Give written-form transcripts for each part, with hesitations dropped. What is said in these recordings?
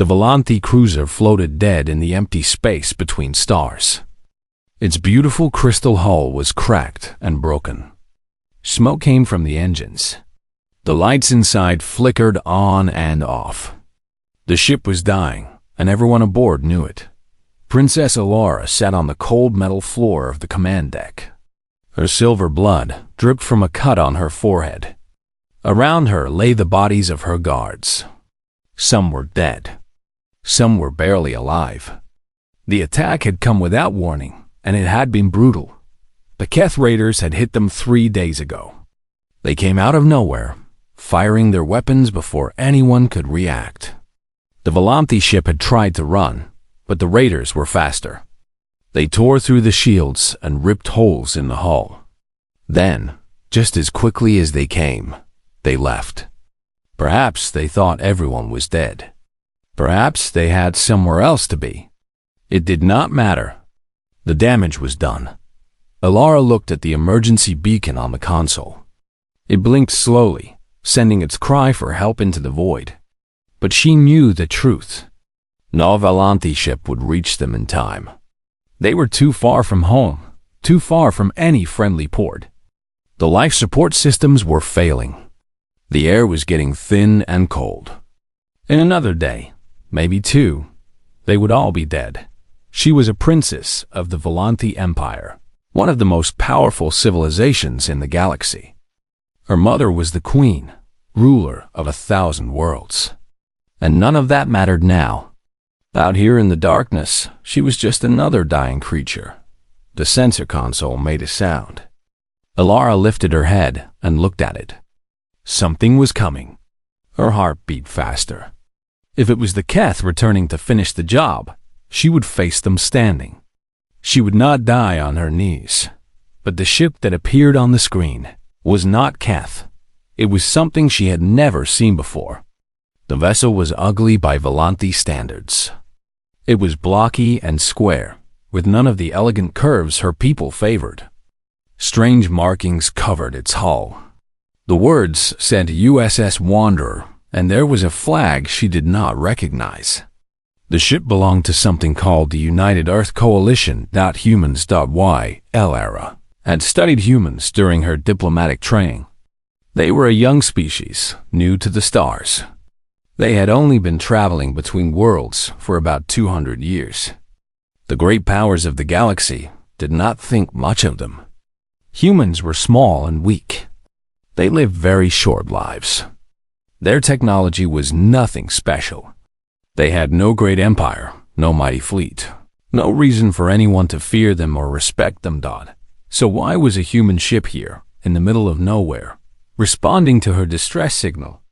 The Volanthi cruiser floated dead in the empty space between stars. Its beautiful crystal hull was cracked and broken. Smoke came from the engines. The lights inside flickered on and off. The ship was dying, and everyone aboard knew it. Princess Elara sat on the cold metal floor of the command deck. Her silver blood dripped from a cut on her forehead. Around her lay the bodies of her guards. Some were dead. Some were barely alive. The attack had come without warning, and it had been brutal. The Keth raiders had hit them 3 days ago. They came out of nowhere, firing their weapons before anyone could react. The Volanthi ship had tried to run, but the raiders were faster. They tore through the shields and ripped holes in the hull. Then, just as quickly as they came, they left. Perhaps they thought everyone was dead. Perhaps they had somewhere else to be. It did not matter. The damage was done. Elara looked at the emergency beacon on the console. It blinked slowly, sending its cry for help into the void. But she knew the truth. No Volanthi ship would reach them in time. They were too far from home, too far from any friendly port. The life support systems were failing. The air was getting thin and cold. In another day, maybe 2, they would all be dead. She was a princess of the Volanthi Empire, one of the most powerful civilizations in the galaxy. Her mother was the queen, ruler of 1,000 worlds. And none of that mattered now. Out here in the darkness, she was just another dying creature. The sensor console made a sound. Elara lifted her head and looked at it. Something was coming. Her heart beat faster. If it was the Keth returning to finish the job, she would face them standing. She would not die on her knees. But the ship that appeared on the screen was not Keth. It was something she had never seen before. The vessel was ugly by Volanthi standards. It was blocky and square, with none of the elegant curves her people favored. Strange markings covered its hull. The words said USS Wanderer, and there was a flag she did not recognize. The ship belonged to something called the United Earth Coalition. Humans.Y, Elara had studied humans during her diplomatic training. They were a young species, new to the stars. They had only been traveling between worlds for about 200 years. The great powers of the galaxy did not think much of them. Humans were small and weak. They lived very short lives. Their technology was nothing special. They had no great empire, no mighty fleet, no reason for anyone to fear them or respect them. So why was a human ship here, in the middle of nowhere, responding to her distress signal?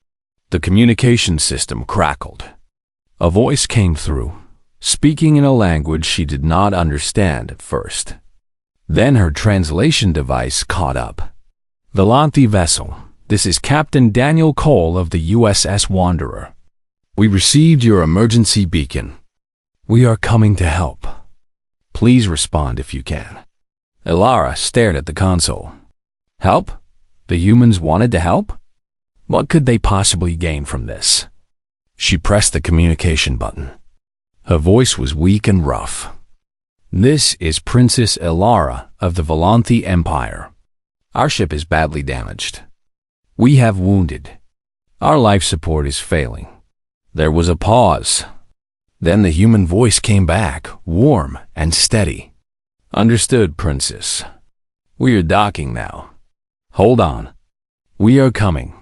The communication system crackled. A voice came through, speaking in a language she did not understand at first. Then her translation device caught up. Volanthi vessel, this is Captain Daniel Cole of the USS Wanderer. We received your emergency beacon. We are coming to help. Please respond if you can. Elara stared at the console. Help? The humans wanted to help? What could they possibly gain from this? She pressed the communication button. Her voice was weak and rough. This is Princess Elara of the Volanthi Empire. Our ship is badly damaged. We have wounded. Our life support is failing. There was a pause. Then the human voice came back, warm and steady. Understood, Princess. We are docking now. Hold on. We are coming.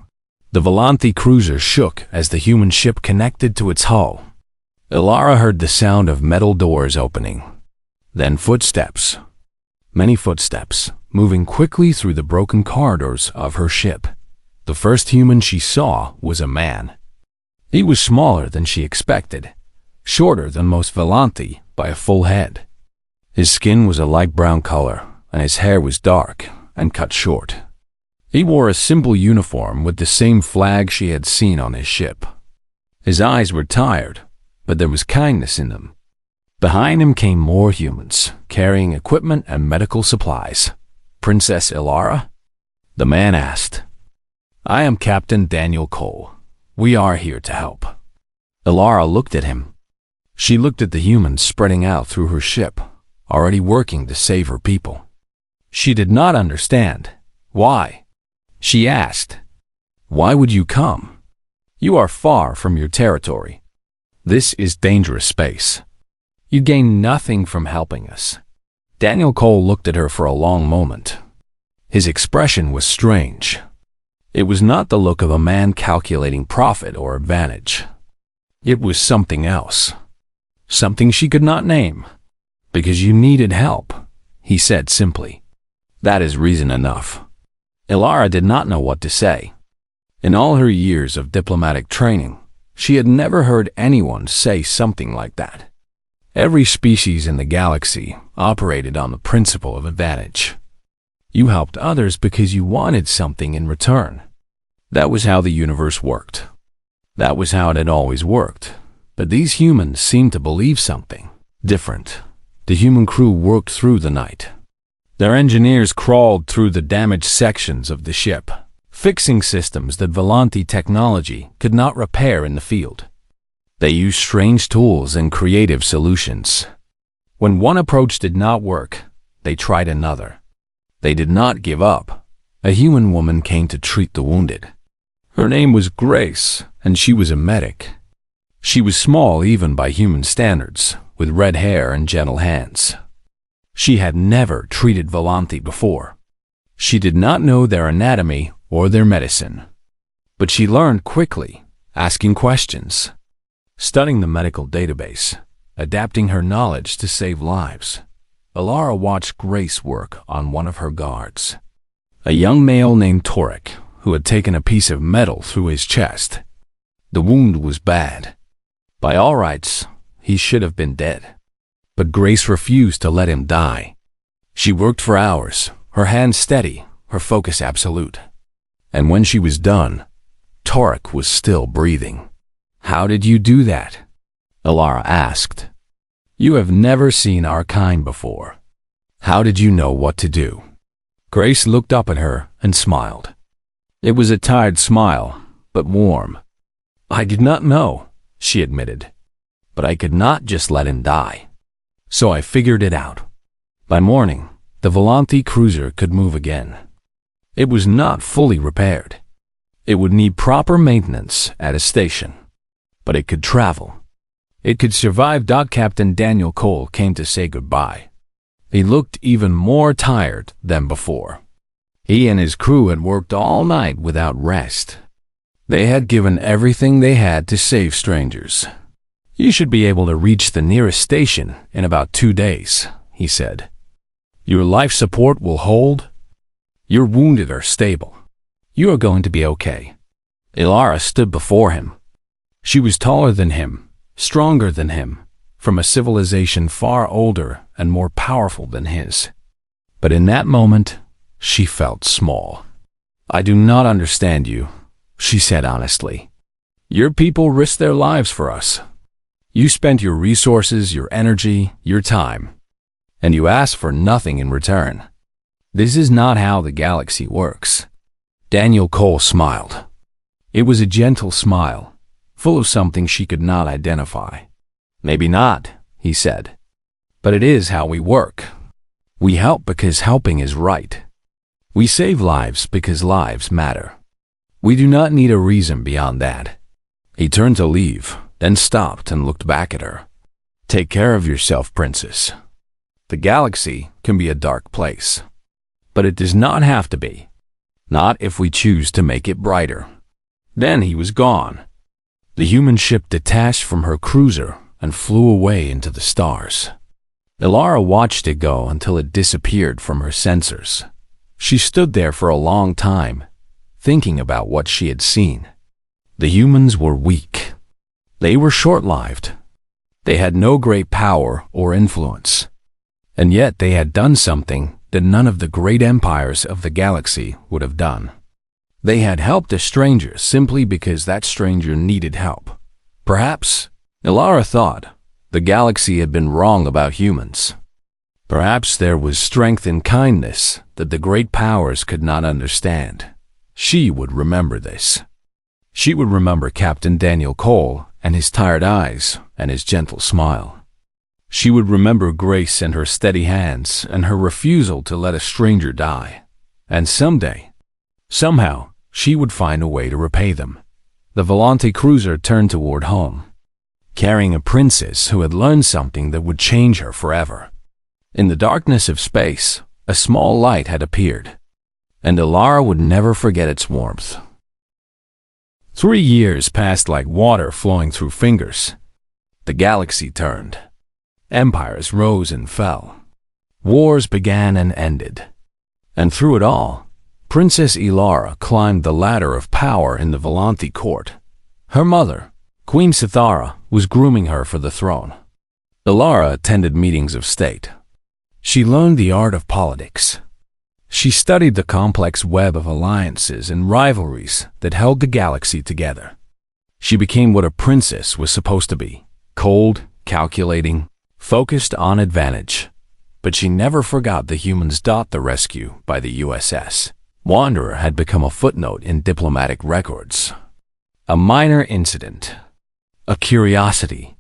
The Volanthi cruiser shook as the human ship connected to its hull. Elara heard the sound of metal doors opening. Then footsteps. Many footsteps, moving quickly through the broken corridors of her ship. The first human she saw was a man. He was smaller than she expected, shorter than most Volanthi by a full head. His skin was a light brown color, and his hair was dark and cut short. He wore a simple uniform with the same flag she had seen on his ship. His eyes were tired, but there was kindness in them. Behind him came more humans, carrying equipment and medical supplies. Princess Elara? The man asked. I am Captain Daniel Cole. We are here to help. Elara looked at him. She looked at the humans spreading out through her ship, already working to save her people. She did not understand. Why? She asked, "Why would you come? You are far from your territory. This is dangerous space. You gain nothing from helping us." Daniel Cole looked at her for a long moment. His expression was strange. It was not the look of a man calculating profit or advantage. It was something else. Something she could not name. "Because you needed help," he said simply. "That is reason enough." Elara did not know what to say. In all her years of diplomatic training, she had never heard anyone say something like that. Every species in the galaxy operated on the principle of advantage. You helped others because you wanted something in return. That was how the universe worked. That was how it had always worked. But these humans seemed to believe something different. The human crew worked through the night. Their engineers crawled through the damaged sections of the ship, fixing systems that Volanti technology could not repair in the field. They used strange tools and creative solutions. When one approach did not work, they tried another. They did not give up. A human woman came to treat the wounded. Her name was Grace, and she was a medic. She was small even by human standards, with red hair and gentle hands. She had never treated Volanti before. She did not know their anatomy or their medicine. But she learned quickly, asking questions, studying the medical database, adapting her knowledge to save lives. Elara watched Grace work on one of her guards, a young male named Torek, who had taken a piece of metal through his chest. The wound was bad. By all rights, he should have been dead. But Grace refused to let him die. She worked for hours, her hands steady, her focus absolute. And when she was done, Torek was still breathing. "How did you do that?" Elara asked. "You have never seen our kind before. How did you know what to do?" Grace looked up at her and smiled. It was a tired smile, but warm. "I did not know," she admitted. "But I could not just let him die. So I figured it out." By morning, the Volanti cruiser could move again. It was not fully repaired. It would need proper maintenance at a station. But it could travel. It could survive. Captain Daniel Cole came to say goodbye. He looked even more tired than before. He and his crew had worked all night without rest. They had given everything they had to save strangers. "You should be able to reach the nearest station in about 2 days," he said. "Your life support will hold. Your wounded are stable. You are going to be okay." Elara stood before him. She was taller than him, stronger than him, from a civilization far older and more powerful than his. But in that moment, she felt small. "I do not understand you," she said honestly. "Your people risked their lives for us. You spent your resources, your energy, your time, and you asked for nothing in return. This is not how the galaxy works." Daniel Cole smiled. It was a gentle smile, full of something she could not identify. "Maybe not," he said. "But it is how we work. We help because helping is right. We save lives because lives matter. We do not need a reason beyond that." He turned to leave, then stopped and looked back at her. "Take care of yourself, Princess. The galaxy can be a dark place. But it does not have to be. Not if we choose to make it brighter." Then he was gone. The human ship detached from her cruiser and flew away into the stars. Elara watched it go until it disappeared from her sensors. She stood there for a long time, thinking about what she had seen. The humans were weak. They were short-lived. They had no great power or influence. And yet they had done something that none of the great empires of the galaxy would have done. They had helped a stranger simply because that stranger needed help. Perhaps, Elara thought, the galaxy had been wrong about humans. Perhaps there was strength in kindness that the great powers could not understand. She would remember this. She would remember Captain Daniel Cole and his tired eyes, and his gentle smile. She would remember Grace and her steady hands, and her refusal to let a stranger die. And someday, somehow, she would find a way to repay them. The Volante cruiser turned toward home, carrying a princess who had learned something that would change her forever. In the darkness of space, a small light had appeared, and Alara would never forget its warmth. 3 years passed like water flowing through fingers. The galaxy turned. Empires rose and fell. Wars began and ended. And through it all, Princess Ilara climbed the ladder of power in the Volante court. Her mother, Queen Sithara, was grooming her for the throne. Ilara attended meetings of state. She learned the art of politics. She studied the complex web of alliances and rivalries that held the galaxy together. She became what a princess was supposed to be: cold, calculating, focused on advantage. But she never forgot the humans. The rescue by the USS Wanderer had become a footnote in diplomatic records. A minor incident. A curiosity.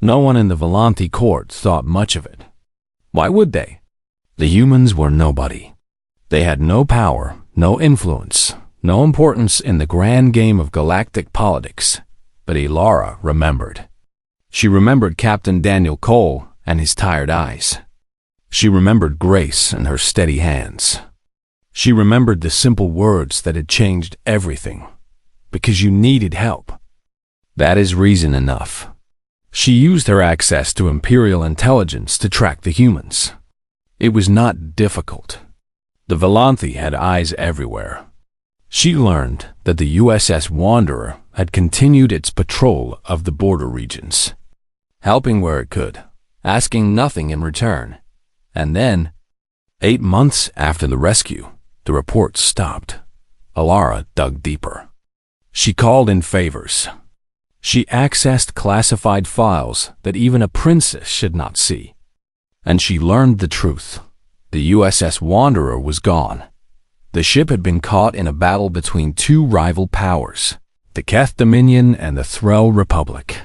No one in the Volante court thought much of it. Why would they? The humans were nobody. They had no power, no influence, no importance in the grand game of galactic politics. But Ilara remembered. She remembered Captain Daniel Cole and his tired eyes. She remembered Grace and her steady hands. She remembered the simple words that had changed everything. Because you needed help. That is reason enough. She used her access to Imperial intelligence to track the humans. It was not difficult. The Volante had eyes everywhere. She learned that the USS Wanderer had continued its patrol of the border regions, helping where it could, asking nothing in return. And then, 8 months after the rescue, the reports stopped. Alara dug deeper. She called in favors. She accessed classified files that even a princess should not see. And she learned the truth. The USS Wanderer was gone. The ship had been caught in a battle between 2 rival powers, the Keth Dominion and the Threll Republic.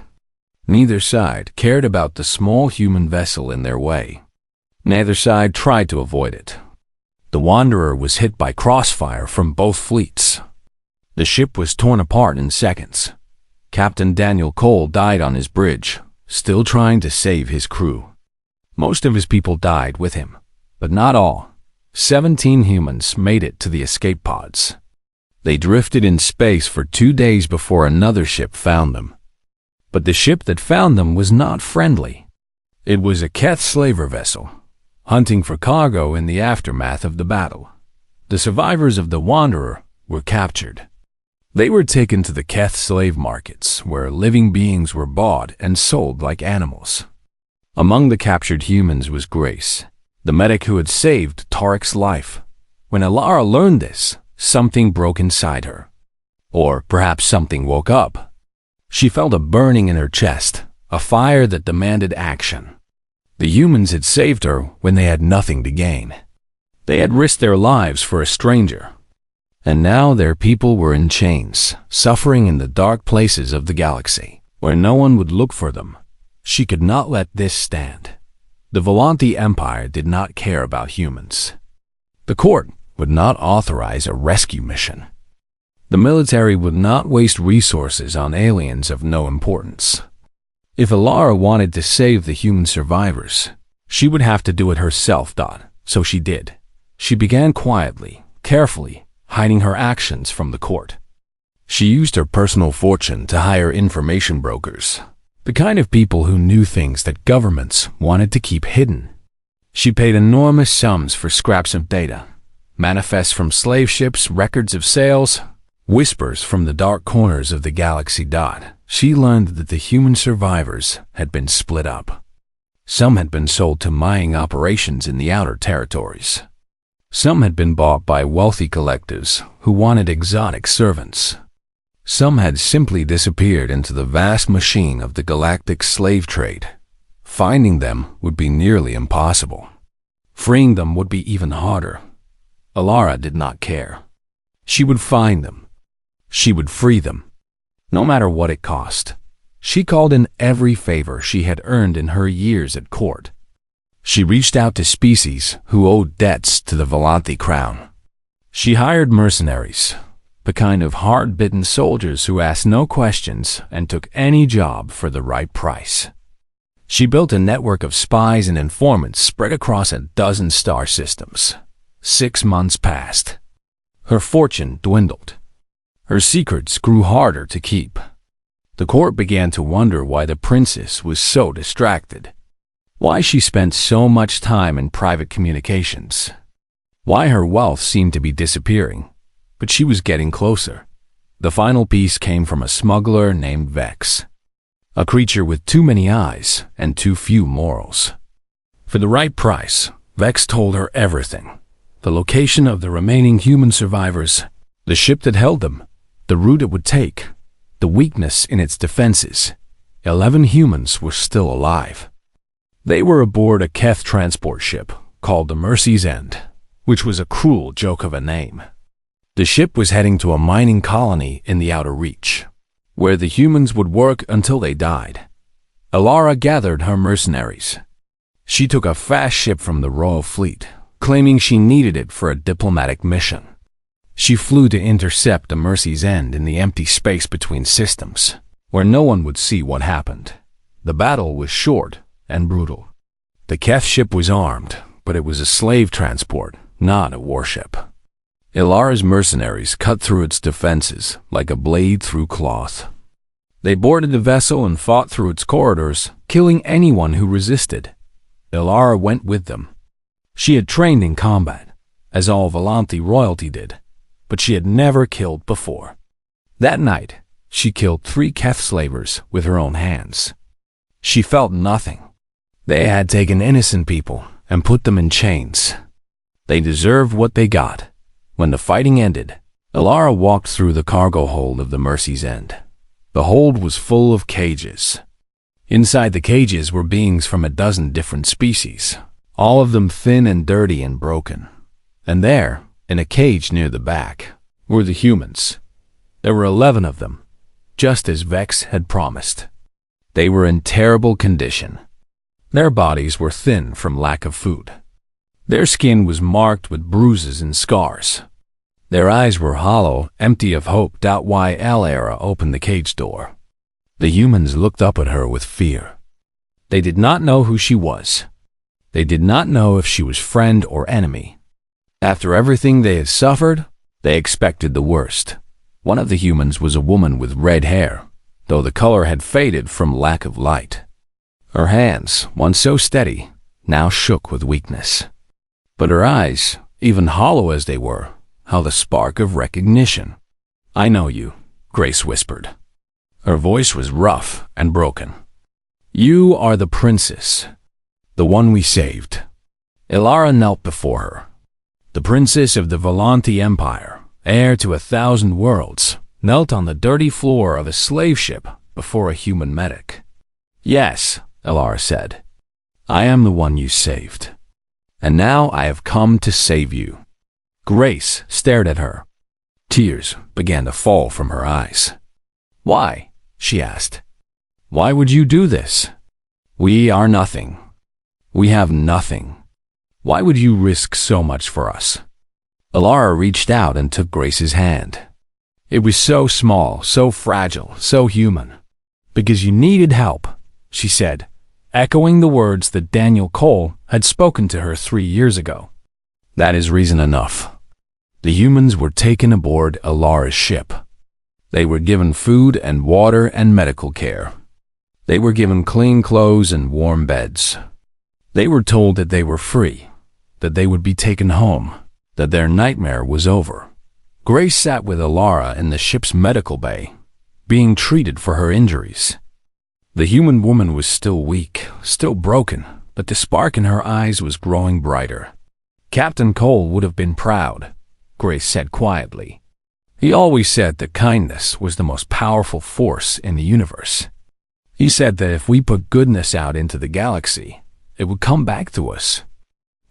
Neither side cared about the small human vessel in their way. Neither side tried to avoid it. The Wanderer was hit by crossfire from both fleets. The ship was torn apart in seconds. Captain Daniel Cole died on his bridge, still trying to save his crew. Most of his people died with him, but not all. 17 humans made it to the escape pods. They drifted in space for 2 days before another ship found them. But the ship that found them was not friendly. It was a Keth slaver vessel, hunting for cargo in the aftermath of the battle. The survivors of the Wanderer were captured. They were taken to the Keth slave markets, where living beings were bought and sold like animals. Among the captured humans was Grace, the medic who had saved Tarek's life. When Alara learned this, something broke inside her. Or perhaps something woke up. She felt a burning in her chest, a fire that demanded action. The humans had saved her when they had nothing to gain. They had risked their lives for a stranger. And now their people were in chains, suffering in the dark places of the galaxy, where no one would look for them. She could not let this stand. The Volante Empire did not care about humans. The court would not authorize a rescue mission. The military would not waste resources on aliens of no importance. If Alara wanted to save the human survivors, she would have to do it herself. So she did. She began quietly, carefully, hiding her actions from the court. She used her personal fortune to hire information brokers, the kind of people who knew things that governments wanted to keep hidden. She paid enormous sums for scraps of data, manifests from slave ships, records of sales, whispers from the dark corners of the galaxy. She learned that the human survivors had been split up. Some had been sold to mining operations in the outer territories. Some had been bought by wealthy collectives who wanted exotic servants. Some had simply disappeared into the vast machine of the galactic slave trade. Finding them would be nearly impossible. Freeing them would be even harder. Alara did not care. She would find them. She would free them, no matter what it cost. She called in every favor she had earned in her years at court. She reached out to species who owed debts to the Volanthi crown. She hired mercenaries, the kind of hard-bitten soldiers who asked no questions and took any job for the right price. She built a network of spies and informants spread across a dozen star systems. 6 months passed. Her fortune dwindled. Her secrets grew harder to keep. The court began to wonder why the princess was so distracted, why she spent so much time in private communications, why her wealth seemed to be disappearing, but she was getting closer. The final piece came from a smuggler named Vex, a creature with too many eyes and too few morals. For the right price, Vex told her everything: the location of the remaining human survivors, the ship that held them, the route it would take, the weakness in its defenses. 11 humans were still alive. They were aboard a Keth transport ship called the Mercy's End, which was a cruel joke of a name. The ship was heading to a mining colony in the Outer Reach, where the humans would work until they died. Elara gathered her mercenaries. She took a fast ship from the Royal Fleet, claiming she needed it for a diplomatic mission. She flew to intercept the Mercy's End in the empty space between systems, where no one would see what happened. The battle was short and brutal. The Keth ship was armed, but it was a slave transport, not a warship. Ilara's mercenaries cut through its defenses like a blade through cloth. They boarded the vessel and fought through its corridors, killing anyone who resisted. Ilara went with them. She had trained in combat, as all Volanthi royalty did, but she had never killed before. That night, she killed 3 Keth slavers with her own hands. She felt nothing. They had taken innocent people and put them in chains. They deserved what they got. When the fighting ended, Ilara walked through the cargo hold of the Mercy's End. The hold was full of cages. Inside the cages were beings from a dozen different species, all of them thin and dirty and broken. And there, in a cage near the back, were the humans. There were 11 of them, just as Vex had promised. They were in terrible condition. Their bodies were thin from lack of food. Their skin was marked with bruises and scars. Their eyes were hollow, empty of hope. Why Elara opened the cage door. The humans looked up at her with fear. They did not know who she was. They did not know if she was friend or enemy. After everything they had suffered, they expected the worst. One of the humans was a woman with red hair, though the color had faded from lack of light. Her hands, once so steady, now shook with weakness. But her eyes, even hollow as they were, held a spark of recognition. "I know you," Grace whispered. Her voice was rough and broken. "You are the princess, the one we saved." Ilara knelt before her. The princess of the Volanthi Empire, heir to 1,000 worlds, knelt on the dirty floor of a slave ship before a human medic. "Yes," Ilara said, "I am the one you saved. And now I have come to save you." Grace stared at her. Tears began to fall from her eyes. "Why?" she asked. "Why would you do this? We are nothing. We have nothing. Why would you risk so much for us?" Ilara reached out and took Grace's hand. It was so small, so fragile, so human. "Because you needed help," she said, echoing the words that Daniel Cole had spoken to her 3 years ago. That is reason enough. The humans were taken aboard Ilara's ship. They were given food and water and medical care. They were given clean clothes and warm beds. They were told that they were free, that they would be taken home, that their nightmare was over. Grace sat with Ilara in the ship's medical bay, being treated for her injuries. The human woman was still weak, still broken, but the spark in her eyes was growing brighter. "Captain Cole would have been proud," Grace said quietly. "He always said that kindness was the most powerful force in the universe. He said that if we put goodness out into the galaxy, it would come back to us."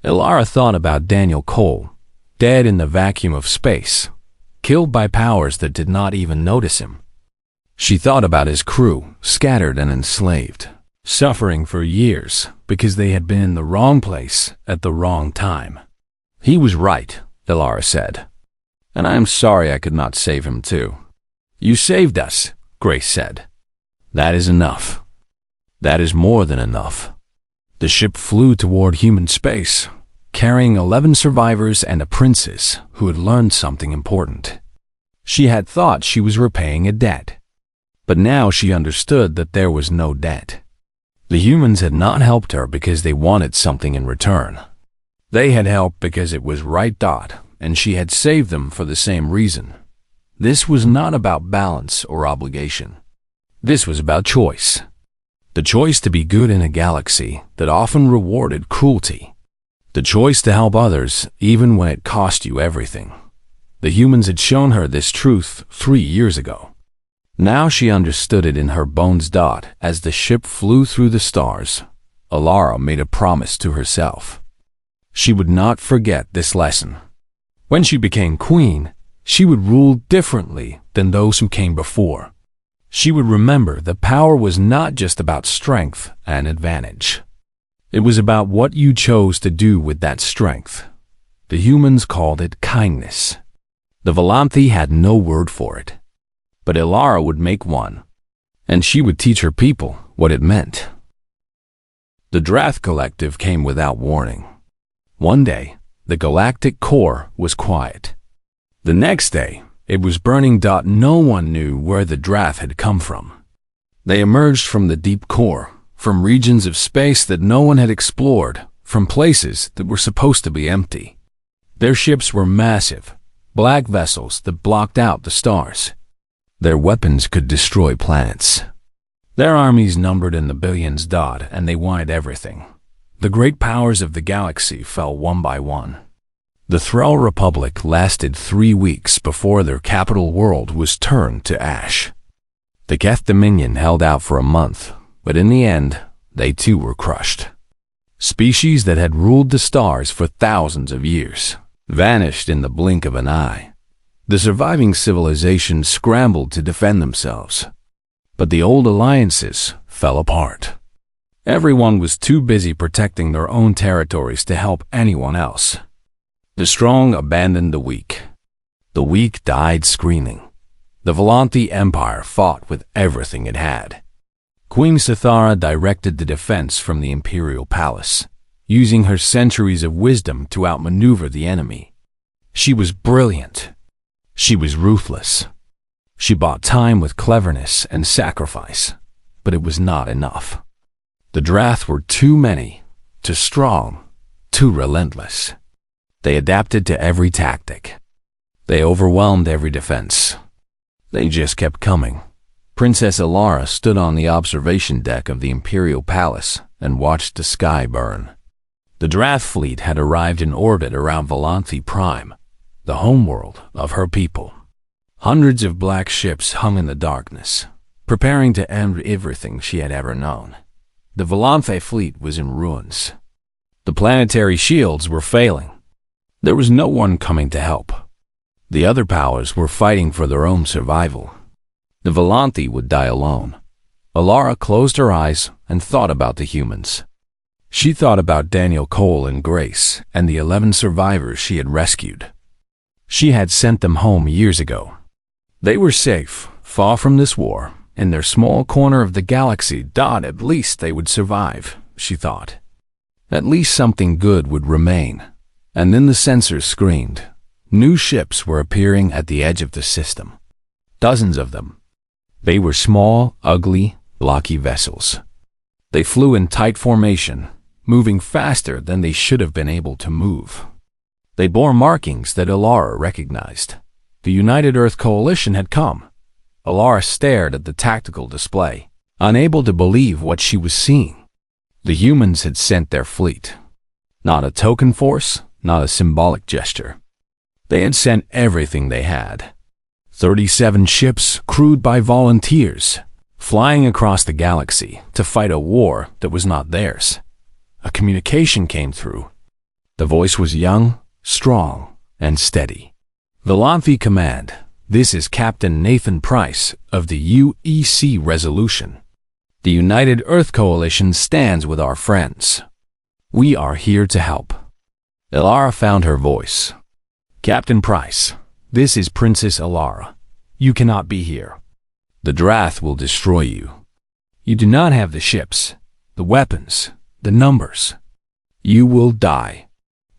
Ilara thought about Daniel Cole, dead in the vacuum of space, killed by powers that did not even notice him. She thought about his crew, scattered and enslaved, suffering for years because they had been in the wrong place at the wrong time. He was right, Elara said, and I am sorry I could not save him too. You saved us, Grace said. That is enough. That is more than enough. The ship flew toward human space, carrying 11 survivors and a princess who had learned something important. She had thought she was repaying a debt, but now she understood that there was no debt. The humans had not helped her because they wanted something in return. They had helped because it was right, and she had saved them for the same reason. This was not about balance or obligation. This was about choice. The choice to be good in a galaxy that often rewarded cruelty. The choice to help others even when it cost you everything. The humans had shown her this truth 3 years ago. Now she understood it in her bones. As the ship flew through the stars, Elara made a promise to herself. She would not forget this lesson. When she became queen, she would rule differently than those who came before. She would remember that power was not just about strength and advantage. It was about what you chose to do with that strength. The humans called it kindness. The Volanthi had no word for it. But Elara would make one, and she would teach her people what it meant. The Drath Collective came without warning. One day, the galactic core was quiet. The next day, it was burning. No one knew where the Drath had come from. They emerged from the deep core, from regions of space that no one had explored, from places that were supposed to be empty. Their ships were massive, black vessels that blocked out the stars. Their weapons could destroy planets. Their armies numbered in the billions. And they wanted everything. The great powers of the galaxy fell one by one. The Thrall Republic lasted 3 weeks before their capital world was turned to ash. The Geth Dominion held out for a month, but in the end, they too were crushed. Species that had ruled the stars for thousands of years vanished in the blink of an eye. The surviving civilizations scrambled to defend themselves, but the old alliances fell apart. Everyone was too busy protecting their own territories to help anyone else. The strong abandoned the weak. The weak died screaming. The Volanthi Empire fought with everything it had. Queen Sithara directed the defense from the Imperial Palace, using her centuries of wisdom to outmaneuver the enemy. She was brilliant. She was ruthless. She bought time with cleverness and sacrifice, but it was not enough. The Drath were too many, too strong, too relentless. They adapted to every tactic. They overwhelmed every defense. They just kept coming. Princess Elara stood on the observation deck of the Imperial Palace and watched the sky burn. The Drath fleet had arrived in orbit around Volanthi Prime, the homeworld of her people. Hundreds of black ships hung in the darkness, preparing to end everything she had ever known. The Volanthi fleet was in ruins. The planetary shields were failing. There was no one coming to help. The other powers were fighting for their own survival. The Volanthi would die alone. Elara closed her eyes and thought about the humans. She thought about Daniel Cole and Grace and the 11 survivors she had rescued. She had sent them home years ago. They were safe, far from this war, in their small corner of the galaxy. At least they would survive, she thought. At least something good would remain. And then the sensors screamed. New ships were appearing at the edge of the system. Dozens of them. They were small, ugly, blocky vessels. They flew in tight formation, moving faster than they should have been able to move. They bore markings that Elara recognized. The United Earth Coalition had come. Elara stared at the tactical display, unable to believe what she was seeing. The humans had sent their fleet. Not a token force, not a symbolic gesture. They had sent everything they had. 37 ships crewed by volunteers, flying across the galaxy to fight a war that was not theirs. A communication came through. The voice was young, strong, and steady. Volanthi Command, This is Captain Nathan Price of the UEC Resolution. The United Earth Coalition stands with our friends. We are here to help." Elara found her voice. "Captain Price, this is Princess Elara. You cannot be here. The Drath will destroy you. You do not have the ships, the weapons, the numbers. You will die."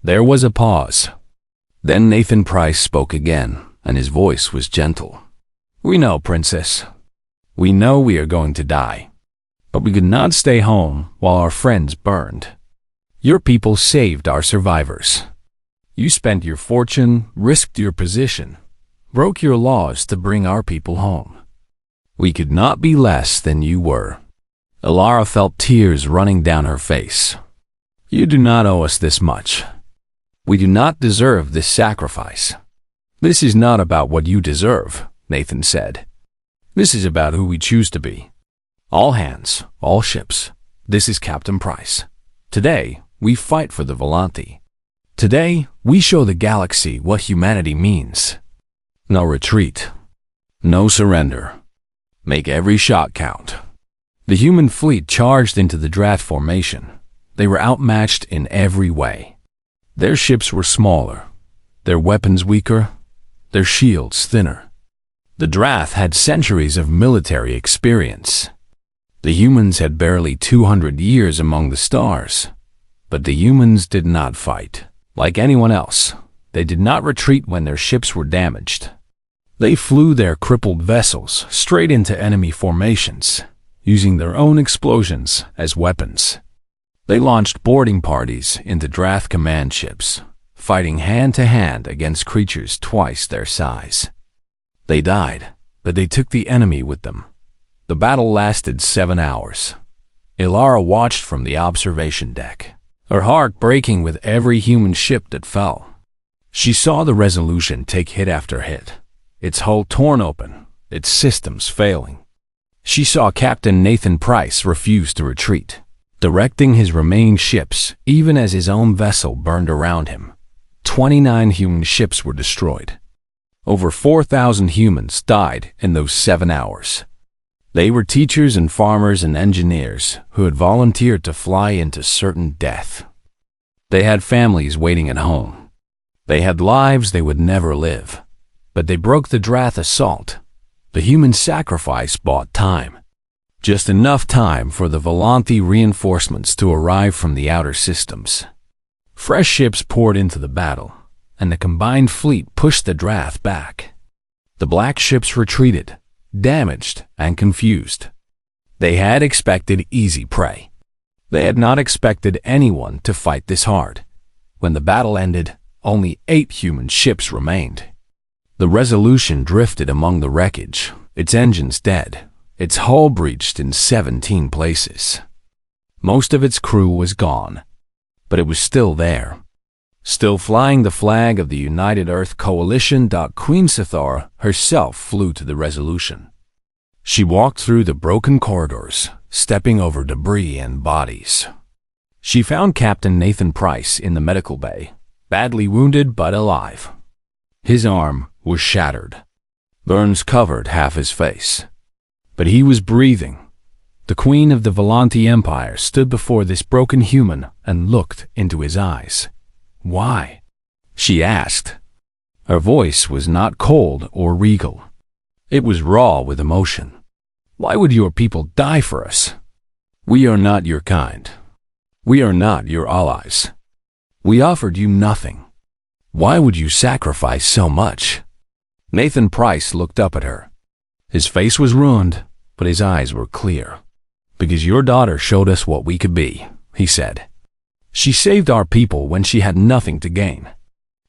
There was a pause. Then Nathan Price spoke again, and his voice was gentle. "We know, Princess. We know we are going to die. But we could not stay home while our friends burned. Your people saved our survivors. You spent your fortune, risked your position, broke your laws to bring our people home. We could not be less than you were." Elara felt tears running down her face. "You do not owe us this much. We do not deserve this sacrifice." "This is not about what you deserve," Nathan said. "This is about who we choose to be. All hands, all ships. This is Captain Price. Today, we fight for the Volanti. Today, we show the galaxy what humanity means. No retreat. No surrender. Make every shot count." The human fleet charged into the Drath formation. They were outmatched in every way. Their ships were smaller, their weapons weaker, their shields thinner. The Drath had centuries of military experience. The humans had barely 200 years among the stars. But the humans did not fight. Like anyone else, they did not retreat when their ships were damaged. They flew their crippled vessels straight into enemy formations, using their own explosions as weapons. They launched boarding parties into Drath command ships, fighting hand-to-hand against creatures twice their size. They died, but they took the enemy with them. The battle lasted 7 hours. Elara watched from the observation deck, her heart breaking with every human ship that fell. She saw the Resolution take hit after hit, its hull torn open, its systems failing. She saw Captain Nathan Price refuse to retreat, directing his remaining ships even as his own vessel burned around him. 29 human ships were destroyed. Over 4,000 humans died in those 7 hours. They were teachers and farmers and engineers who had volunteered to fly into certain death. They had families waiting at home. They had lives they would never live. But they broke the Drath assault. The human sacrifice bought time. Just enough time for the Volanti reinforcements to arrive from the outer systems. Fresh ships poured into the battle, and the combined fleet pushed the Drath back. The black ships retreated, damaged and confused. They had expected easy prey. They had not expected anyone to fight this hard. When the battle ended, only 8 human ships remained. The Resolution drifted among the wreckage, its engines dead, its hull breached in 17 places. Most of its crew was gone, but it was still there. Still flying the flag of the United Earth Coalition. Queen Sithara herself flew to the Resolution. She walked through the broken corridors, stepping over debris and bodies. She found Captain Nathan Price in the medical bay, badly wounded but alive. His arm was shattered. Burns covered half his face. But he was breathing. The Queen of the Volanti Empire stood before this broken human and looked into his eyes. "Why?" she asked. Her voice was not cold or regal. It was raw with emotion. "Why would your people die for us? We are not your kind. We are not your allies. We offered you nothing. Why would you sacrifice so much?" Nathan Price looked up at her. His face was ruined, but his eyes were clear. "Because your daughter showed us what we could be," he said. "She saved our people when she had nothing to gain.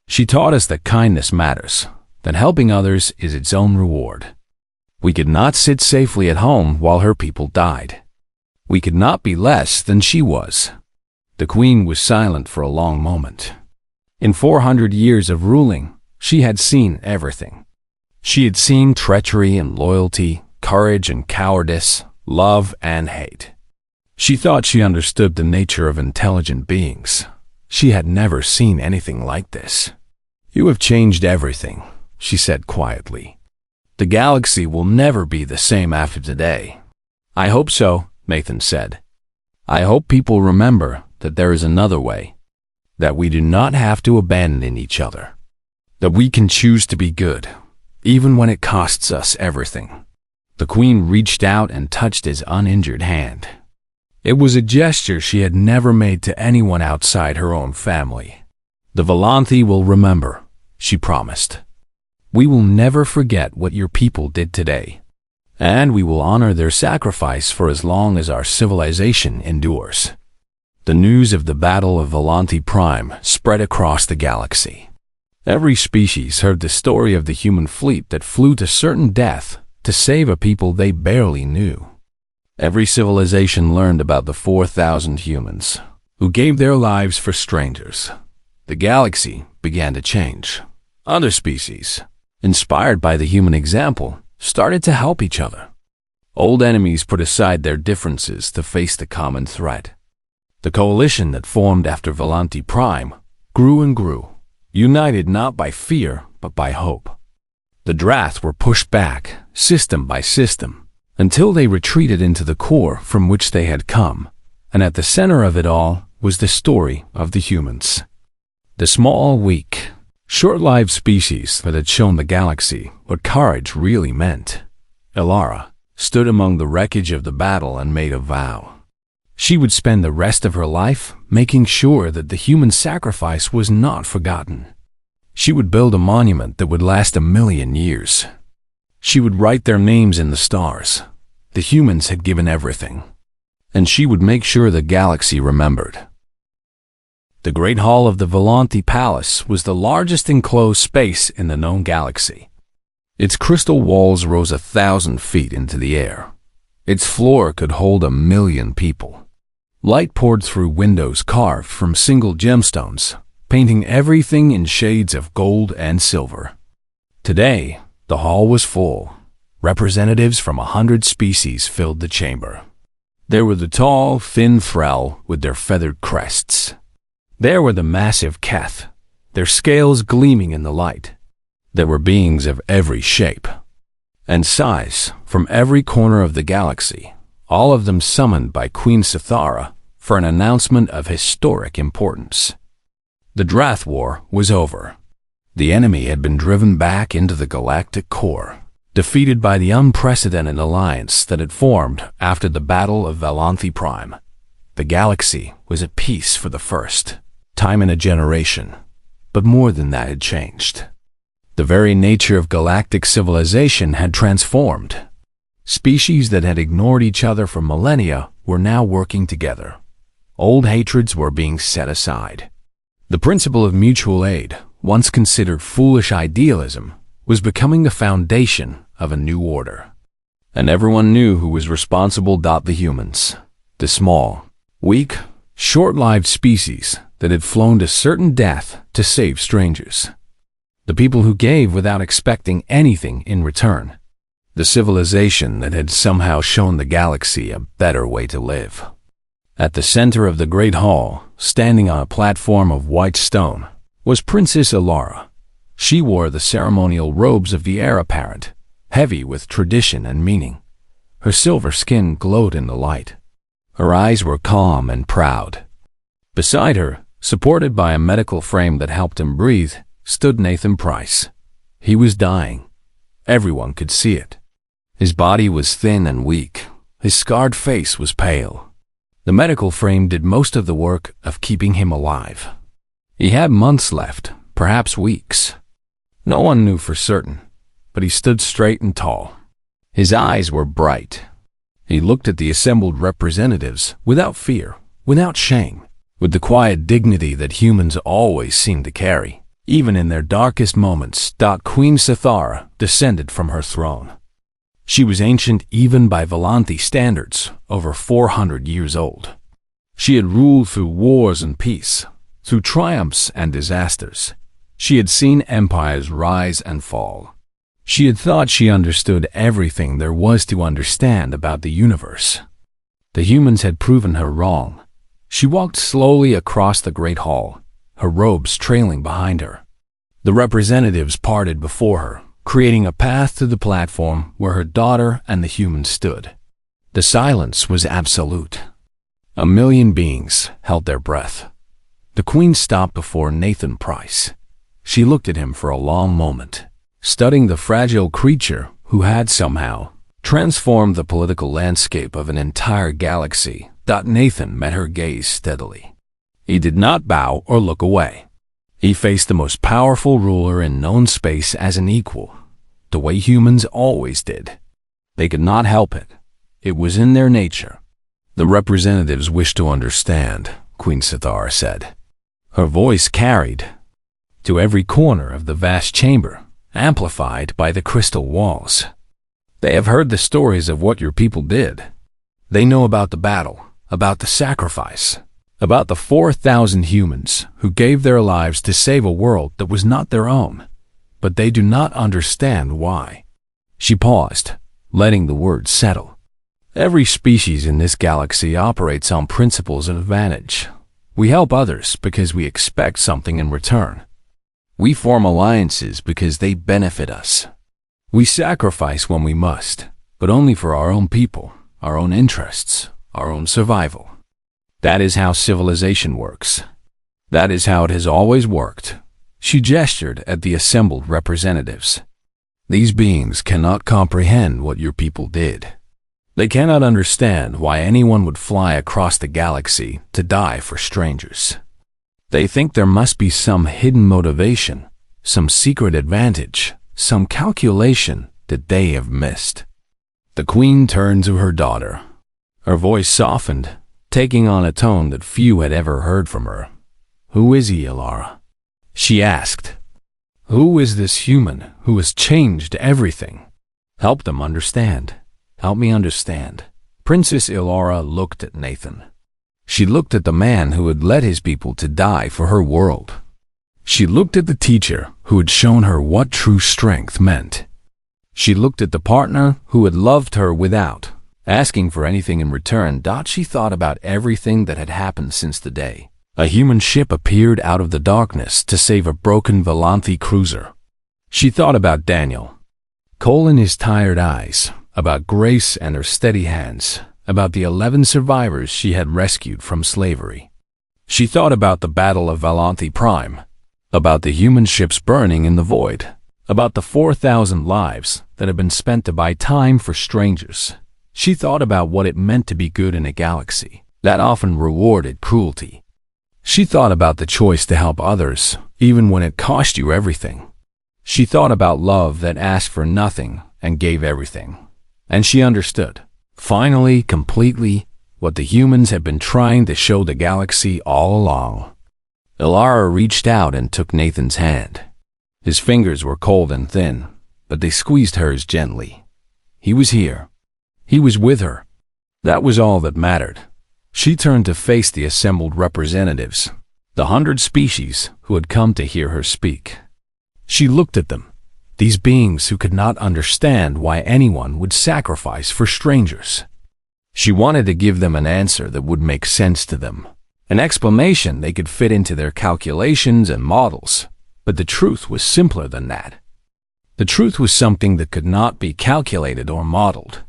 She taught us that kindness matters, that helping others is its own reward. We could not sit safely at home while her people died. We could not be less than she was." The Queen was silent for a long moment. In 400 years of ruling, she had seen everything. She had seen treachery and loyalty, courage and cowardice, love and hate. She thought she understood the nature of intelligent beings. She had never seen anything like this. "You have changed everything," she said quietly. The galaxy will never be the same after today. I hope so, Nathan said. I hope people remember that there is another way, that we do not have to abandon each other, that we can choose to be good, even when it costs us everything. The Queen reached out and touched his uninjured hand. It was a gesture she had never made to anyone outside her own family. The Volanthi will remember, she promised. We will never forget what your people did today, and we will honor their sacrifice for as long as our civilization endures. The news of the Battle of Volanthi Prime spread across the galaxy. Every species heard the story of the human fleet that flew to certain death to save a people they barely knew. Every civilization learned about the 4,000 humans who gave their lives for strangers. The galaxy began to change. Other species, inspired by the human example, started to help each other. Old enemies put aside their differences to face the common threat. The coalition that formed after Volanthi Prime grew and grew, united not by fear but by hope. The Drath were pushed back, system by system, until they retreated into the core from which they had come, and at the center of it all was the story of the humans. The small, weak, short-lived species that had shown the galaxy what courage really meant. Elara stood among the wreckage of the battle and made a vow. She would spend the rest of her life making sure that the human sacrifice was not forgotten. She would build a monument that would last 1,000,000 years. She would write their names in the stars. The humans had given everything, and she would make sure the galaxy remembered. The Great Hall of the Volanthi Palace was the largest enclosed space in the known galaxy. Its crystal walls rose 1,000 feet into the air. Its floor could hold 1,000,000 people. Light poured through windows carved from single gemstones, painting everything in shades of gold and silver. Today, the hall was full. Representatives from 100 species filled the chamber. There were the tall, thin Thrall with their feathered crests. There were the massive Keth, their scales gleaming in the light. There were beings of every shape and size from every corner of the galaxy, all of them summoned by Queen Sithara for an announcement of historic importance. The Drath War was over. The enemy had been driven back into the galactic core, defeated by the unprecedented alliance that had formed after the Battle of Volanthi Prime. The galaxy was at peace for the first time in a generation, but more than that had changed. The very nature of galactic civilization had transformed. Species that had ignored each other for millennia were now working together. Old hatreds were being set aside. The principle of mutual aid, once considered foolish idealism, was becoming the foundation of a new order. And everyone knew who was responsible. The humans, the small, weak, short-lived species that had flown to certain death to save strangers. The people who gave without expecting anything in return. The civilization that had somehow shown the galaxy a better way to live. At the center of the Great Hall, standing on a platform of white stone, was Princess Elara. She wore the ceremonial robes of the heir apparent, heavy with tradition and meaning. Her silver skin glowed in the light. Her eyes were calm and proud. Beside her, supported by a medical frame that helped him breathe, stood Nathan Price. He was dying. Everyone could see it. His body was thin and weak. His scarred face was pale. The medical frame did most of the work of keeping him alive. He had months left, perhaps weeks. No one knew for certain, but he stood straight and tall. His eyes were bright. He looked at the assembled representatives without fear, without shame, with the quiet dignity that humans always seem to carry. Even in their darkest moments, Queen Sithara descended from her throne. She was ancient even by Volanthi standards, over 400 years old. She had ruled through wars and peace, through triumphs and disasters. She had seen empires rise and fall. She had thought she understood everything there was to understand about the universe. The humans had proven her wrong. She walked slowly across the Great Hall, her robes trailing behind her. The representatives parted before her, creating a path to the platform where her daughter and the humans stood. The silence was absolute. A million beings held their breath. The Queen stopped before Nathan Price. She looked at him for a long moment, studying the fragile creature who had somehow transformed the political landscape of an entire galaxy. Nathan met her gaze steadily. He did not bow or look away. He faced the most powerful ruler in known space as an equal, the way humans always did. They could not help it. It was in their nature. The representatives wish to understand, Queen Sithara said. Her voice carried to every corner of the vast chamber, amplified by the crystal walls. They have heard the stories of what your people did. They know about the battle, about the sacrifice, about the 4,000 humans who gave their lives to save a world that was not their own. But they do not understand why. She paused, letting the words settle. Every species in this galaxy operates on principles of advantage. We help others because we expect something in return. We form alliances because they benefit us. We sacrifice when we must, but only for our own people, our own interests, our own survival. That is how civilization works. That is how it has always worked. She gestured at the assembled representatives. These beings cannot comprehend what your people did. They cannot understand why anyone would fly across the galaxy to die for strangers. They think there must be some hidden motivation, some secret advantage, some calculation that they have missed. The Queen turned to her daughter. Her voice softened, taking on a tone that few had ever heard from her. Who is he, Ilara? She asked. Who is this human who has changed everything? Help them understand. Help me understand. Princess Ilara looked at Nathan. She looked at the man who had led his people to die for her world. She looked at the teacher who had shown her what true strength meant. She looked at the partner who had loved her without asking for anything in return. She thought about everything that had happened since the day a human ship appeared out of the darkness to save a broken Valanthi cruiser. She thought about Daniel, coal in his tired eyes, about Grace and her steady hands, about the 11 survivors she had rescued from slavery. She thought about the Battle of Valanthi Prime, about the human ships burning in the void, about the 4,000 lives that had been spent to buy time for strangers. She thought about what it meant to be good in a galaxy that often rewarded cruelty. She thought about the choice to help others, even when it cost you everything. She thought about love that asked for nothing and gave everything. And she understood, finally, completely, what the humans had been trying to show the galaxy all along. Ilara reached out and took Nathan's hand. His fingers were cold and thin, but they squeezed hers gently. He was here. He was with her. That was all that mattered. She turned to face the assembled representatives, the 100 species who had come to hear her speak. She looked at them, these beings who could not understand why anyone would sacrifice for strangers. She wanted to give them an answer that would make sense to them, an explanation they could fit into their calculations and models, but the truth was simpler than that. The truth was something that could not be calculated or modeled.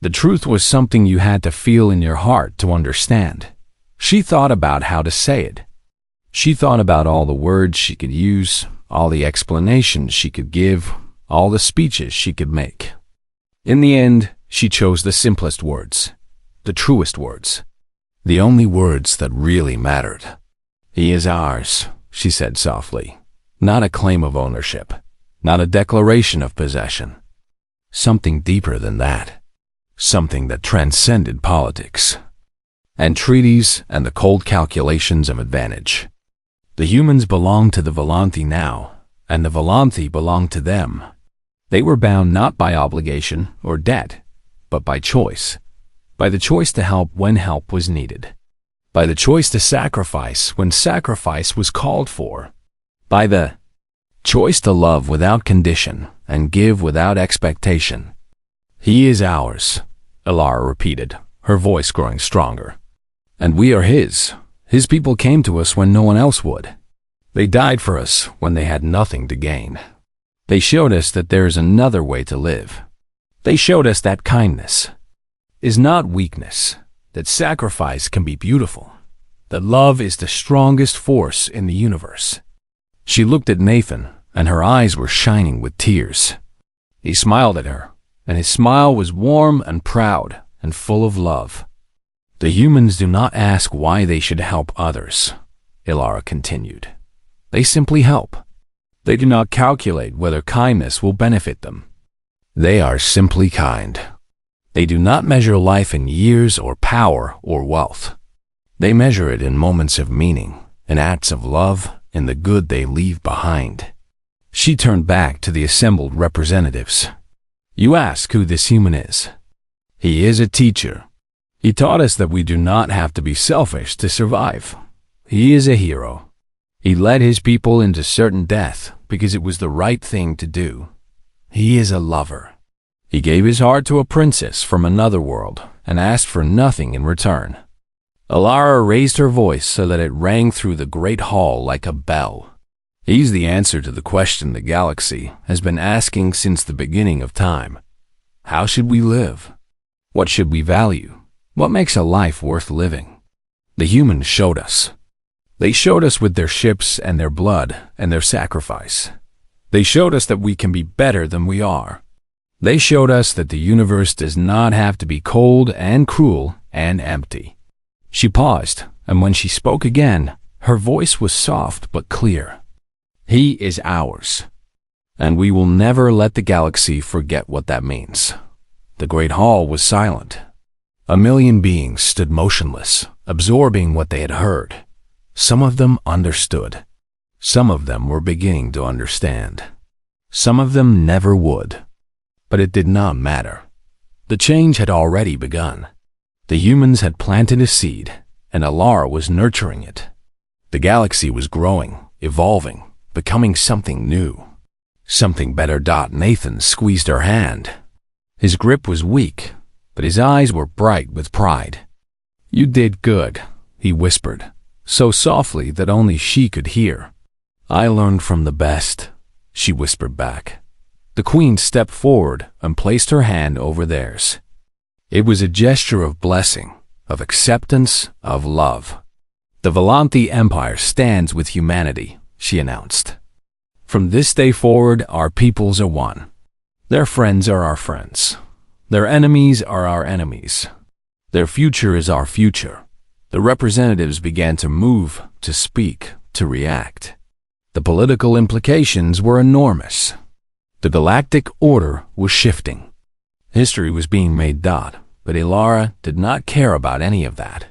The truth was something you had to feel in your heart to understand. She thought about how to say it. She thought about all the words she could use, all the explanations she could give, all the speeches she could make. In the end, she chose the simplest words, the truest words, the only words that really mattered. He is ours, she said softly, not a claim of ownership, not a declaration of possession. Something deeper than that. Something that transcended politics and treaties and the cold calculations of advantage. The humans belonged to the Valanthi now, and the Valanthi belonged to them. They were bound not by obligation or debt, but by choice. By the choice to help when help was needed. By the choice to sacrifice when sacrifice was called for. By the choice to love without condition and give without expectation. He is ours, Ilara repeated, her voice growing stronger. And we are his. His people came to us when no one else would. They died for us when they had nothing to gain. They showed us that there is another way to live. They showed us that kindness is not weakness, that sacrifice can be beautiful, that love is the strongest force in the universe. She looked at Nathan, and her eyes were shining with tears. He smiled at her, and his smile was warm and proud and full of love. The humans do not ask why they should help others, Ilara continued. They simply help. They do not calculate whether kindness will benefit them. They are simply kind. They do not measure life in years or power or wealth. They measure it in moments of meaning, in acts of love, in the good they leave behind. She turned back to the assembled representatives. You ask who this human is. He is a teacher. He taught us that we do not have to be selfish to survive. He is a hero. He led his people into certain death because it was the right thing to do. He is a lover. He gave his heart to a princess from another world and asked for nothing in return. Ilara raised her voice so that it rang through the great hall like a bell. He's the answer to the question the galaxy has been asking since the beginning of time. How should we live? What should we value? What makes a life worth living? The humans showed us. They showed us with their ships and their blood and their sacrifice. They showed us that we can be better than we are. They showed us that the universe does not have to be cold and cruel and empty. She paused, and when she spoke again, her voice was soft but clear. He is ours, and we will never let the galaxy forget what that means. The great hall was silent. 1,000,000 beings stood motionless, absorbing what they had heard. Some of them understood. Some of them were beginning to understand. Some of them never would. But it did not matter. The change had already begun. The humans had planted a seed, and Ilara was nurturing it. The galaxy was growing, evolving, becoming something new. Something better. Nathan squeezed her hand. His grip was weak, but his eyes were bright with pride. You did good, he whispered, so softly that only she could hear. I learned from the best, she whispered back. The queen stepped forward and placed her hand over theirs. It was a gesture of blessing, of acceptance, of love. The Volanthi Empire stands with humanity, she announced. From this day forward, our peoples are one. Their friends are our friends. Their enemies are our enemies. Their future is our future. The representatives began to move, to speak, to react. The political implications were enormous. The galactic order was shifting. History was being made. But Ilara did not care about any of that.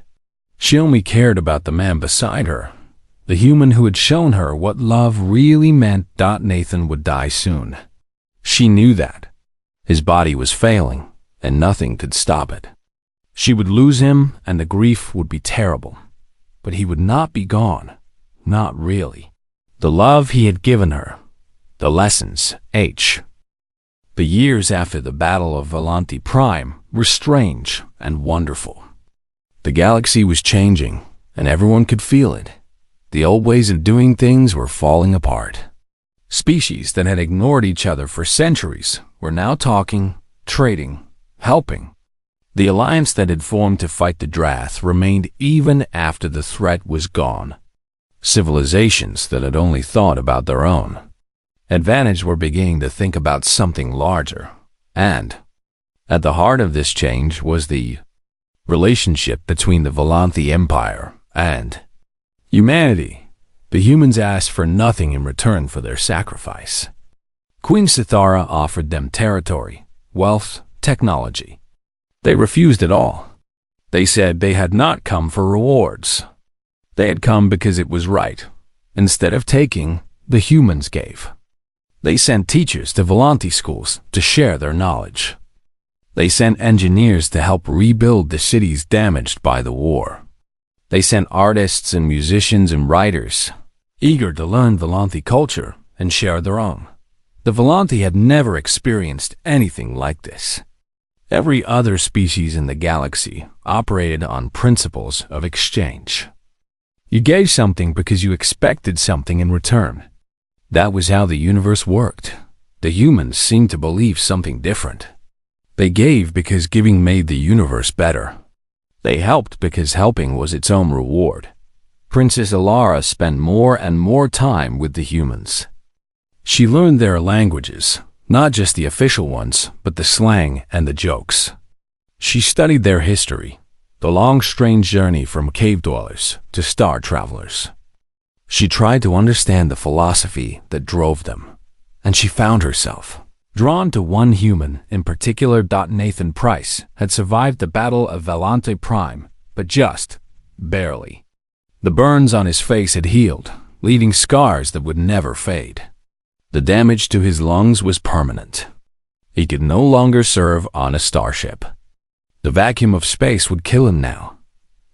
She only cared about the man beside her, the human who had shown her what love really meant. Nathan would die soon. She knew that. His body was failing, and nothing could stop it. She would lose him, and the grief would be terrible. But he would not be gone. Not really. The love he had given her. The lessons. The years after the Battle of Volanthi Prime were strange and wonderful. The galaxy was changing, and everyone could feel it. The old ways of doing things were falling apart. Species that had ignored each other for centuries were now talking, trading, helping. The alliance that had formed to fight the Drath remained even after the threat was gone. Civilizations that had only thought about their own advantage were beginning to think about something larger. And at the heart of this change was the relationship between the Volanthi Empire and humanity. The humans asked for nothing in return for their sacrifice. Queen Sithara offered them territory, wealth, technology. They refused it all. They said they had not come for rewards. They had come because it was right. Instead of taking, the humans gave. They sent teachers to Volanthi schools to share their knowledge. They sent engineers to help rebuild the cities damaged by the war. They sent artists and musicians and writers, eager to learn Volanthi culture and share their own. The Volanthi had never experienced anything like this. Every other species in the galaxy operated on principles of exchange. You gave something because you expected something in return. That was how the universe worked. The humans seemed to believe something different. They gave because giving made the universe better. They helped because helping was its own reward. Princess Alara spent more and more time with the humans. She learned their languages, not just the official ones, but the slang and the jokes. She studied their history, the long strange journey from cave dwellers to star travelers. She tried to understand the philosophy that drove them, and she found herself drawn to one human in particular. Nathan Price had survived the Battle of Valente Prime, but just barely. The burns on his face had healed, leaving scars that would never fade. The damage to his lungs was permanent. He could no longer serve on a starship. The vacuum of space would kill him now.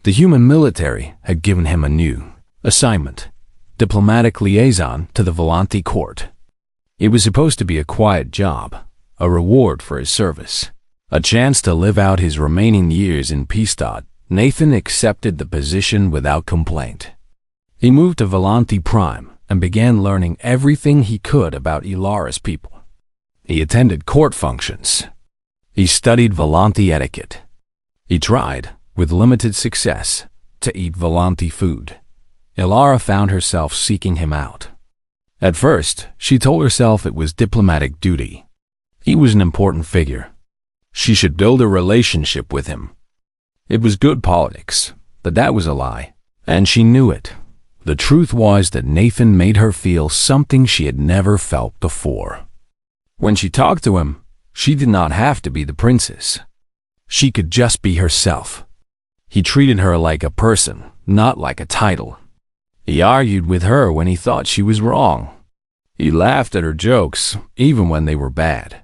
The human military had given him a new assignment: diplomatic liaison to the Valente court. It was supposed to be a quiet job, a reward for his service, a chance to live out his remaining years in peace. Nathan accepted the position without complaint. He moved to Valente Prime and began learning everything he could about Ilara's people. He attended court functions. He studied Valente etiquette. He tried, with limited success, to eat Valente food. Ilara found herself seeking him out. At first, she told herself it was diplomatic duty. He was an important figure. She should build a relationship with him. It was good politics, but that was a lie, and she knew it. The truth was that Nathan made her feel something she had never felt before. When she talked to him, she did not have to be the princess. She could just be herself. He treated her like a person, not like a title. He argued with her when he thought she was wrong. He laughed at her jokes, even when they were bad.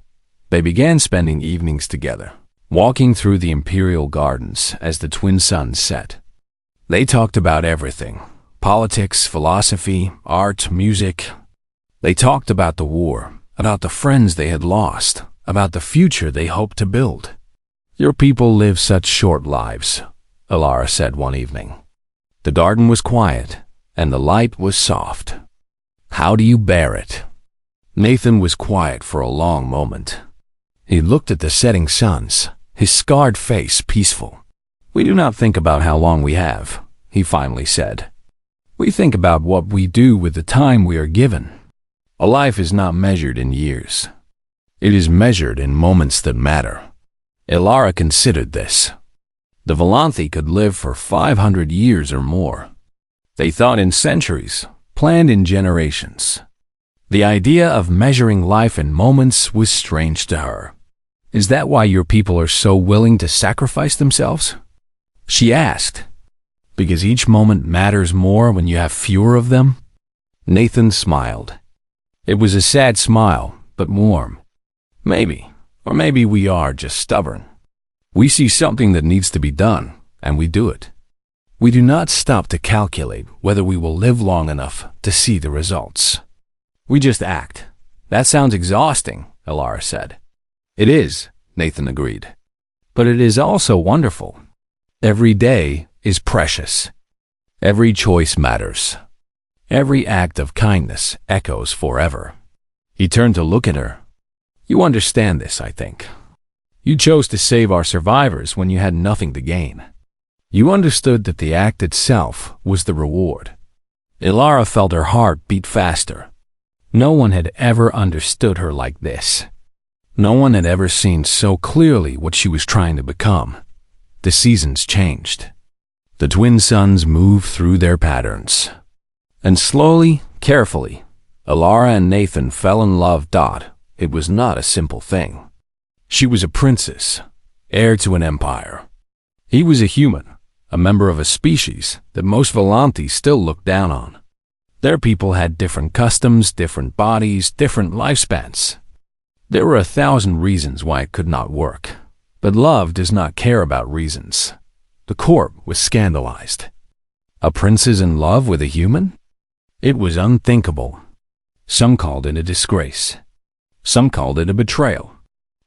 They began spending evenings together, walking through the imperial gardens as the twin suns set. They talked about everything: politics, philosophy, art, music. They talked about the war, about the friends they had lost, about the future they hoped to build. "Your people live such short lives," Ilara said one evening. The garden was quiet, and the light was soft. "How do you bear it?" Nathan was quiet for a long moment. He looked at the setting suns, his scarred face peaceful. "We do not think about how long we have," he finally said. "We think about what we do with the time we are given. A life is not measured in years. It is measured in moments that matter." Ilara considered this. The Valente could live for 500 years or more. They thought in centuries, planned in generations. The idea of measuring life in moments was strange to her. "Is that why your people are so willing to sacrifice themselves?" she asked. "Because each moment matters more when you have fewer of them?" Nathan smiled. It was a sad smile, but warm. "Maybe, or maybe we are just stubborn. We see something that needs to be done, and we do it. We do not stop to calculate whether we will live long enough to see the results. We just act." "That sounds exhausting," Ilara said. "It is," Nathan agreed. "But it is also wonderful. Every day is precious. Every choice matters. Every act of kindness echoes forever." He turned to look at her. "You understand this, I think. You chose to save our survivors when you had nothing to gain. You understood that the act itself was the reward." Ilara felt her heart beat faster. No one had ever understood her like this. No one had ever seen so clearly what she was trying to become. The seasons changed. The twin suns moved through their patterns. And slowly, carefully, Ilara and Nathan fell in love. It was not a simple thing. She was a princess, heir to an empire. He was a human, a member of a species that most Valente still looked down on. Their people had different customs, different bodies, different lifespans. There were 1,000 reasons why it could not work. But love does not care about reasons. The court was scandalized. A princess in love with a human? It was unthinkable. Some called it a disgrace. Some called it a betrayal.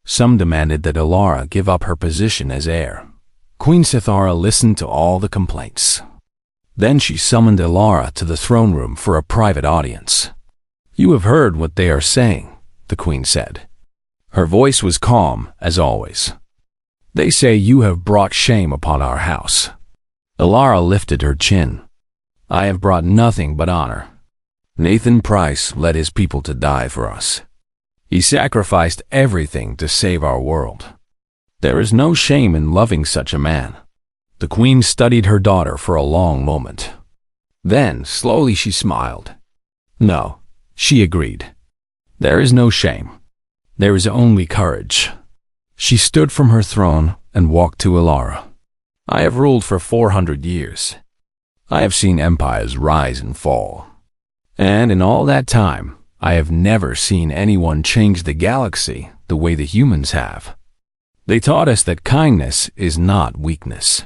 Some demanded that Ilara give up her position as heir. Queen Sithara listened to all the complaints. Then she summoned Ilara to the throne room for a private audience. "You have heard what they are saying," the queen said. Her voice was calm, as always. They say you have brought shame upon our house. Elara lifted her chin. I have brought nothing but honor. Nathan Price led his people to die for us. He sacrificed everything to save our world. There is no shame in loving such a man. The queen studied her daughter for a long moment. Then, slowly she smiled. No, she agreed. There is no shame. There is only courage. She stood from her throne and walked to Elara. I have ruled for 400 years. I have seen empires rise and fall. And in all that time, I have never seen anyone change the galaxy the way the humans have. They taught us that kindness is not weakness.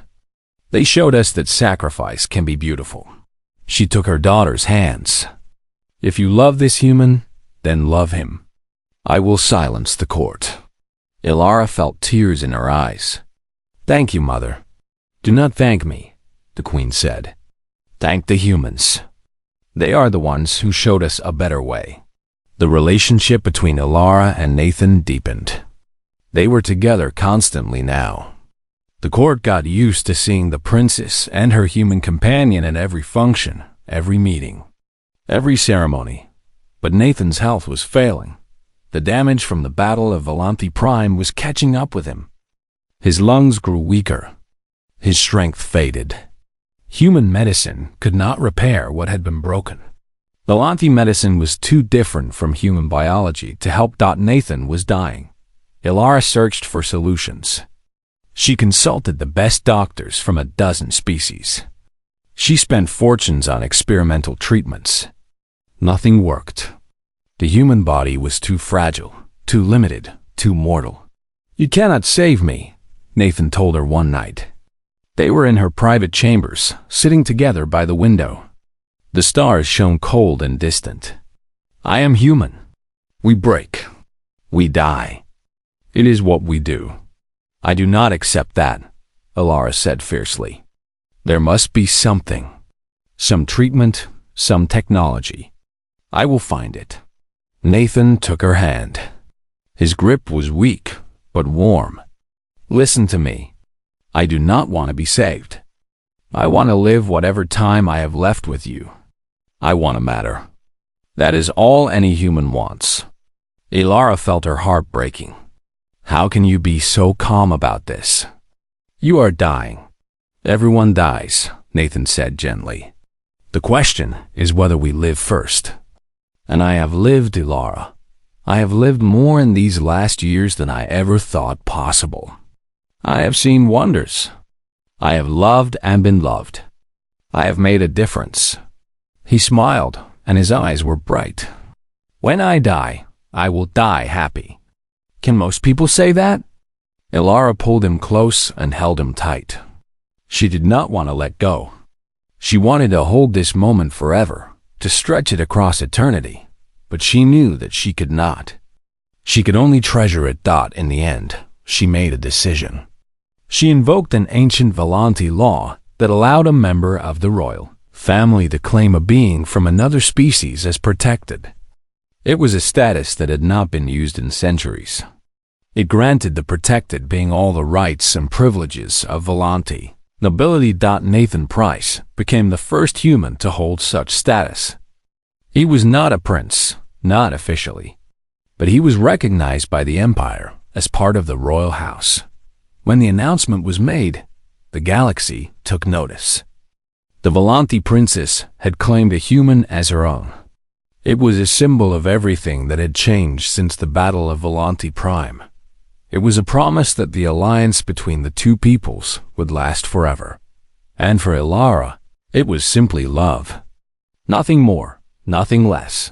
They showed us that sacrifice can be beautiful. She took her daughter's hands. If you love this human, then love him. I will silence the court. Elara felt tears in her eyes. Thank you, mother. Do not thank me, the queen said. Thank the humans. They are the ones who showed us a better way. The relationship between Elara and Nathan deepened. They were together constantly now. The court got used to seeing the princess and her human companion at every function, every meeting, every ceremony. But Nathan's health was failing. The damage from the Battle of Volanthi Prime was catching up with him. His lungs grew weaker. His strength faded. Human medicine could not repair what had been broken. Volanthi medicine was too different from human biology to help. Nathan was dying. Elara searched for solutions. She consulted the best doctors from a dozen species. She spent fortunes on experimental treatments. Nothing worked. The human body was too fragile, too limited, too mortal. You cannot save me, Nathan told her one night. They were in her private chambers, sitting together by the window. The stars shone cold and distant. I am human. We break. We die. It is what we do. I do not accept that, Elara said fiercely. There must be something. Some treatment, some technology. I will find it. Nathan took her hand. His grip was weak, but warm. Listen to me. I do not want to be saved. I want to live whatever time I have left with you. I want to matter. That is all any human wants. Elara felt her heart breaking. How can you be so calm about this? You are dying. Everyone dies, Nathan said gently. The question is whether we live first. And I have lived, Elara. I have lived more in these last years than I ever thought possible. I have seen wonders. I have loved and been loved. I have made a difference. He smiled, and his eyes were bright. When I die, I will die happy. Can most people say that? Elara pulled him close and held him tight. She did not want to let go. She wanted to hold this moment forever, to stretch it across eternity, but she knew that she could not. She could only treasure it. In the end, she made a decision. She invoked an ancient Volanthi law that allowed a member of the royal family to claim a being from another species as protected. It was a status that had not been used in centuries. It granted the protected being all the rights and privileges of Volanthi nobility. Nathan Price became the first human to hold such status. He was not a prince, not officially, but he was recognized by the Empire as part of the royal house. When the announcement was made, the galaxy took notice. The Volanthi princess had claimed a human as her own. It was a symbol of everything that had changed since the Battle of Volanthi Prime. It was a promise that the alliance between the two peoples would last forever. And for Elara, it was simply love. Nothing more, nothing less.